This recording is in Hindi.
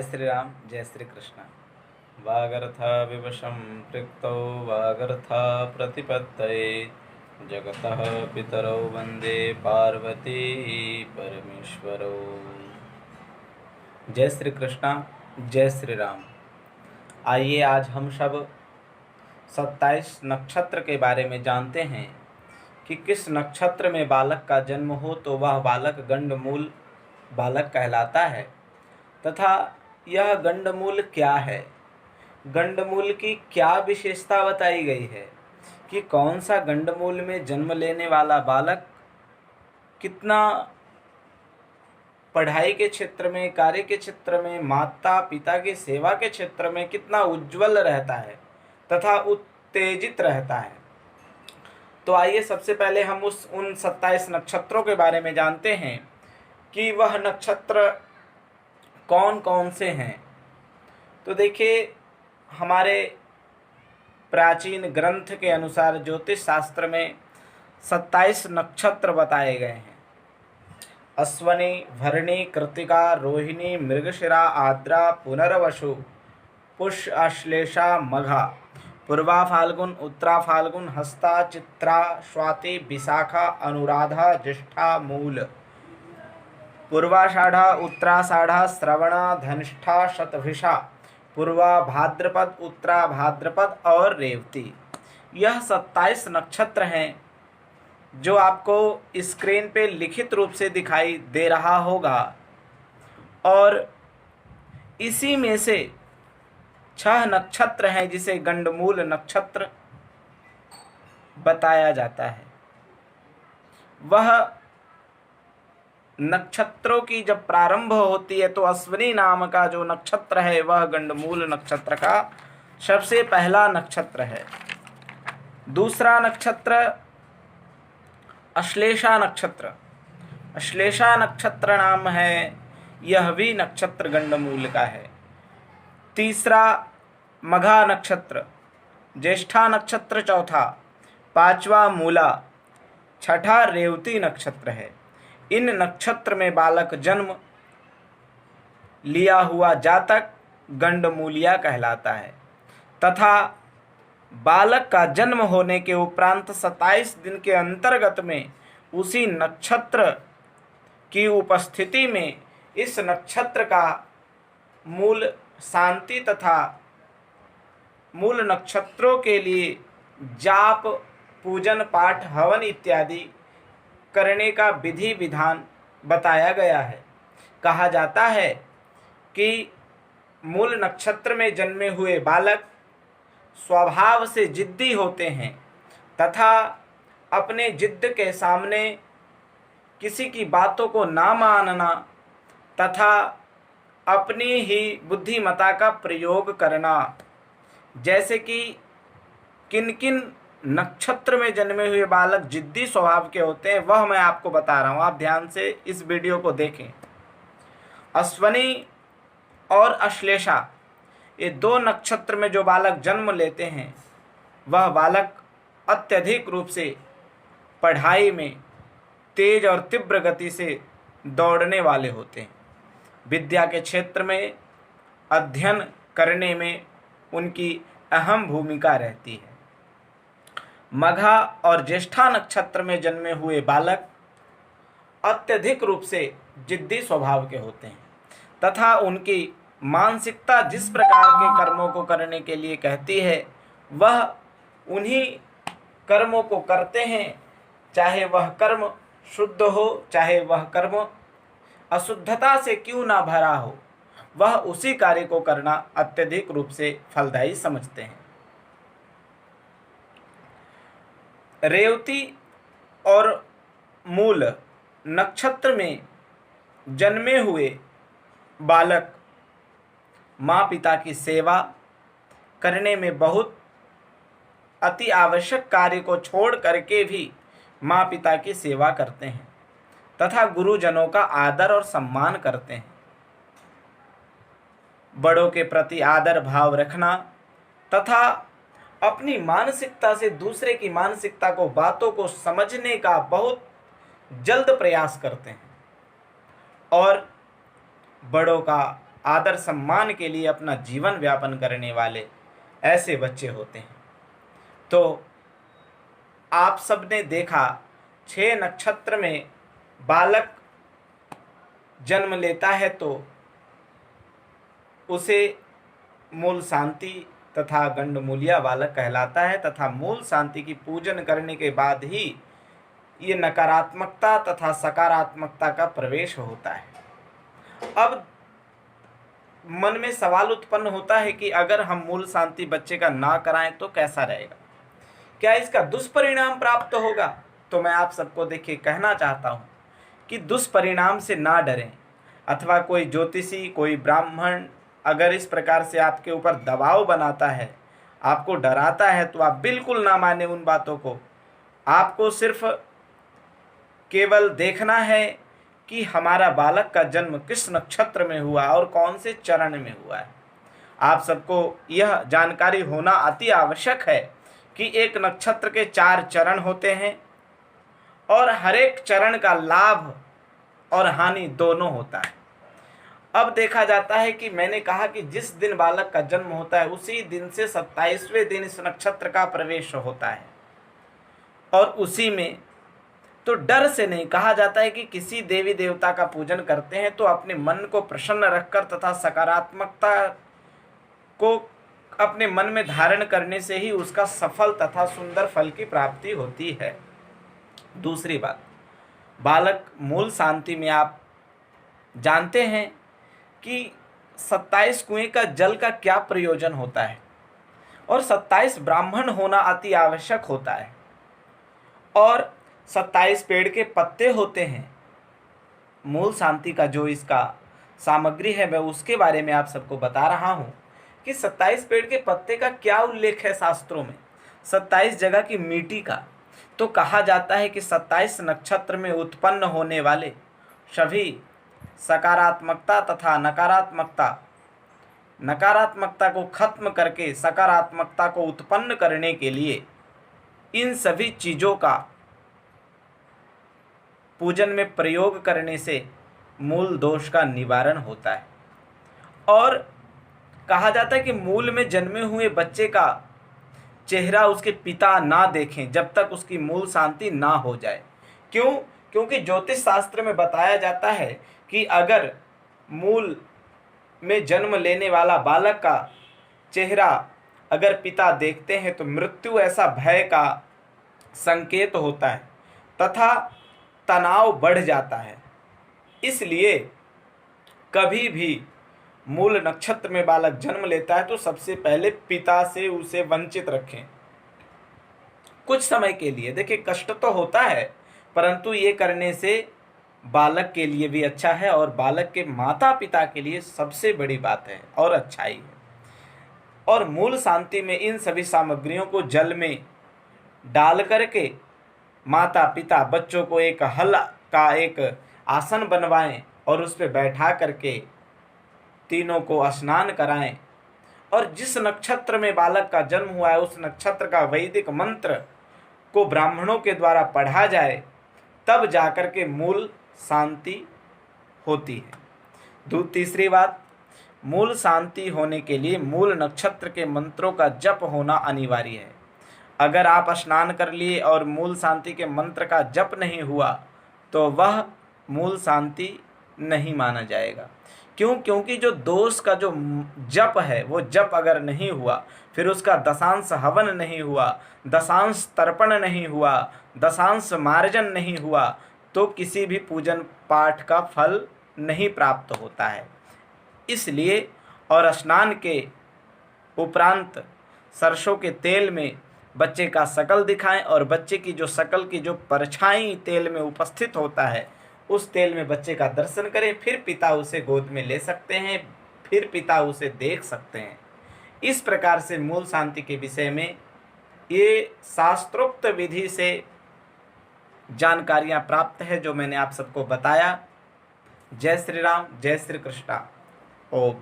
श्री राम, जय श्री कृष्ण। वागर्थ विवशं पृक्तौ वागर्थ प्रतिपत्तये जगतः पितरौ वंदे पार्वती परमेश्वरौ। जय श्री कृष्ण, जय श्री राम। आइए आज हम सब 27 नक्षत्र के बारे में जानते हैं कि किस नक्षत्र में बालक का जन्म हो तो वह बालक गंडमूल बालक कहलाता है तथा यह गंडमूल क्या है, गंडमूल की क्या विशेषता बताई गई है कि कौन सा गंडमूल में जन्म लेने वाला बालक कितना पढ़ाई के क्षेत्र में, कार्य के क्षेत्र में, माता पिता की सेवा के क्षेत्र में कितना उज्जवल रहता है तथा उत्तेजित रहता है। तो आइए सबसे पहले हम उन 27 नक्षत्रों के बारे में जानते हैं कि वह नक्षत्र कौन कौन से हैं। तो देखिए, हमारे प्राचीन ग्रंथ के अनुसार ज्योतिष शास्त्र में 27 नक्षत्र बताए गए हैं। अश्वनी, भरणी, कृत्तिका, रोहिणी, मृगशिरा, आद्रा, पुनर्वसु, पुष्य, आश्लेषा, मघा, पूर्वा फाल्गुन, उत्तरा फाल्गुन, हस्ता, चित्रा, स्वाति, विशाखा, अनुराधा, ज्येष्ठा, मूल, पूर्वाषाढ़ा, उत्तराषाढ़ा, श्रवणा, धनिष्ठा, शतभिषा, पूर्वा भाद्रपद, उत्तरा भाद्रपद और रेवती। यह 27 नक्षत्र हैं जो आपको स्क्रीन पे लिखित रूप से दिखाई दे रहा होगा। और इसी में से 6 नक्षत्र हैं जिसे गंडमूल नक्षत्र बताया जाता है। वह नक्षत्रों की जब प्रारंभ होती है तो अश्विनी नाम का जो नक्षत्र है वह गंडमूल नक्षत्र का सबसे पहला नक्षत्र है। दूसरा नक्षत्र अश्लेषा नक्षत्र। अश्लेषा नक्षत्र नाम है, यह भी नक्षत्र गंडमूल का है। तीसरा मघा नक्षत्र, ज्येष्ठा नक्षत्र चौथा, पांचवा मूला, छठा रेवती नक्षत्र है। इन नक्षत्र में बालक जन्म लिया हुआ जातक गंडमूलिया कहलाता है तथा बालक का जन्म होने के उपरांत 27 दिन के अंतर्गत में उसी नक्षत्र की उपस्थिति में इस नक्षत्र का मूल शांति तथा मूल नक्षत्रों के लिए जाप, पूजन, पाठ, हवन इत्यादि करने का विधि विधान बताया गया है। कहा जाता है कि मूल नक्षत्र में जन्मे हुए बालक स्वभाव से जिद्दी होते हैं तथा अपने जिद्द के सामने किसी की बातों को ना मानना तथा अपनी ही बुद्धिमता का प्रयोग करना। जैसे कि किन किन नक्षत्र में जन्मे हुए बालक जिद्दी स्वभाव के होते हैं वह मैं आपको बता रहा हूँ, आप ध्यान से इस वीडियो को देखें। अश्वनी और अश्लेषा, ये 2 नक्षत्र में जो बालक जन्म लेते हैं वह बालक अत्यधिक रूप से पढ़ाई में तेज और तीव्र गति से दौड़ने वाले होते हैं। विद्या के क्षेत्र में अध्ययन करने में उनकी अहम भूमिका रहती है। मघा और ज्येष्ठा नक्षत्र में जन्मे हुए बालक अत्यधिक रूप से जिद्दी स्वभाव के होते हैं तथा उनकी मानसिकता जिस प्रकार के कर्मों को करने के लिए कहती है वह उन्हीं कर्मों को करते हैं, चाहे वह कर्म शुद्ध हो चाहे वह कर्म अशुद्धता से क्यों ना भरा हो, वह उसी कार्य को करना अत्यधिक रूप से फलदायी समझते हैं। रेवती और मूल नक्षत्र में जन्मे हुए बालक माँ पिता की सेवा करने में बहुत अति आवश्यक कार्य को छोड़ करके भी माँ पिता की सेवा करते हैं तथा गुरुजनों का आदर और सम्मान करते हैं। बड़ों के प्रति आदर भाव रखना तथा अपनी मानसिकता से दूसरे की मानसिकता को, बातों को समझने का बहुत जल्द प्रयास करते हैं और बड़ों का आदर सम्मान के लिए अपना जीवन व्यापन करने वाले ऐसे बच्चे होते हैं। तो आप सबने देखा 6 नक्षत्र में बालक जन्म लेता है तो उसे मूल शांति तथा गंडमूलिया बालक कहलाता है, तथा मूल शांति की पूजन करने के बाद ही ये नकारात्मकता तथा सकारात्मकता का प्रवेश होता है। अब मन में सवाल उत्पन्न होता है कि अगर हम मूल शांति बच्चे का ना कराएं तो कैसा रहेगा, क्या इसका दुष्परिणाम प्राप्त होगा? तो मैं आप सबको देखिए कहना चाहता हूं कि दुष्परिणाम से ना डरें, अथवा कोई ज्योतिषी, कोई ब्राह्मण अगर इस प्रकार से आपके ऊपर दबाव बनाता है, आपको डराता है, तो आप बिल्कुल ना माने उन बातों को। आपको सिर्फ केवल देखना है कि हमारा बालक का जन्म किस नक्षत्र में हुआ और कौन से चरण में हुआ है। आप सबको यह जानकारी होना अति आवश्यक है कि एक नक्षत्र के 4 चरण होते हैं और हर एक चरण का लाभ और हानि दोनों होता है। अब देखा जाता है कि मैंने कहा कि जिस दिन बालक का जन्म होता है उसी दिन से 27वें दिन इस नक्षत्र का प्रवेश होता है, और उसी में तो डर से नहीं, कहा जाता है कि किसी देवी देवता का पूजन करते हैं तो अपने मन को प्रसन्न रखकर तथा सकारात्मकता को अपने मन में धारण करने से ही उसका सफल तथा सुंदर फल की प्राप्ति होती है। दूसरी बात, बालक मूल शांति में आप जानते हैं कि 27 कुएं का जल का क्या प्रयोजन होता है, और 27 ब्राह्मण होना अति आवश्यक होता है, और 27 पेड़ के पत्ते होते हैं। मूल शांति का जो इसका सामग्री है मैं उसके बारे में आप सबको बता रहा हूं कि 27 पेड़ के पत्ते का क्या उल्लेख है शास्त्रों में। 27 जगह की मिट्टी का तो कहा जाता है कि 27 नक्षत्र में उत्पन्न होने वाले सभी सकारात्मकता तथा नकारात्मकता को खत्म करके सकारात्मकता को उत्पन्न करने के लिए इन सभी चीज़ों का पूजन में प्रयोग करने से मूल दोष का निवारण होता है। और कहा जाता है कि मूल में जन्मे हुए बच्चे का चेहरा उसके पिता ना देखें जब तक उसकी मूल शांति ना हो जाए। क्यों? क्योंकि ज्योतिष शास्त्र में बताया जाता है कि अगर मूल में जन्म लेने वाला बालक का चेहरा अगर पिता देखते हैं तो मृत्यु ऐसा भय का संकेत होता है तथा तनाव बढ़ जाता है। इसलिए कभी भी मूल नक्षत्र में बालक जन्म लेता है तो सबसे पहले पिता से उसे वंचित रखें कुछ समय के लिए। देखिए कष्ट तो होता है, परंतु ये करने से बालक के लिए भी अच्छा है और बालक के माता पिता के लिए सबसे बड़ी बात है और अच्छाई है। और मूल शांति में इन सभी सामग्रियों को जल में डाल करके माता पिता बच्चों को एक हल का एक आसन बनवाएं और उस पर बैठा करके तीनों को स्नान कराएं, और जिस नक्षत्र में बालक का जन्म हुआ है उस नक्षत्र का वैदिक मंत्र को ब्राह्मणों के द्वारा पढ़ा जाए, तब जाकर के मूल शांति होती है। तीसरी बात, मूल शांति होने के लिए मूल नक्षत्र के मंत्रों का जप होना अनिवार्य है। अगर आप स्नान कर लिए और मूल शांति के मंत्र का जप नहीं हुआ तो वह मूल शांति नहीं माना जाएगा। क्यों? क्योंकि जो दोष का जो जप है वो जप अगर नहीं हुआ, फिर उसका दशांश हवन नहीं हुआ, दशांश तर्पण नहीं हुआ, दशांश मार्जन नहीं हुआ, तो किसी भी पूजन पाठ का फल नहीं प्राप्त होता है। इसलिए और स्नान के उपरांत सरसों के तेल में बच्चे का शकल दिखाएं और बच्चे की जो शकल की जो परछाई तेल में उपस्थित होता है उस तेल में बच्चे का दर्शन करें, फिर पिता उसे गोद में ले सकते हैं, फिर पिता उसे देख सकते हैं। इस प्रकार से मूल शांति के विषय में ये शास्त्रोक्त विधि से जानकारियां प्राप्त है जो मैंने आप सबको बताया। जय श्री राम, जय श्री कृष्णा। ओम।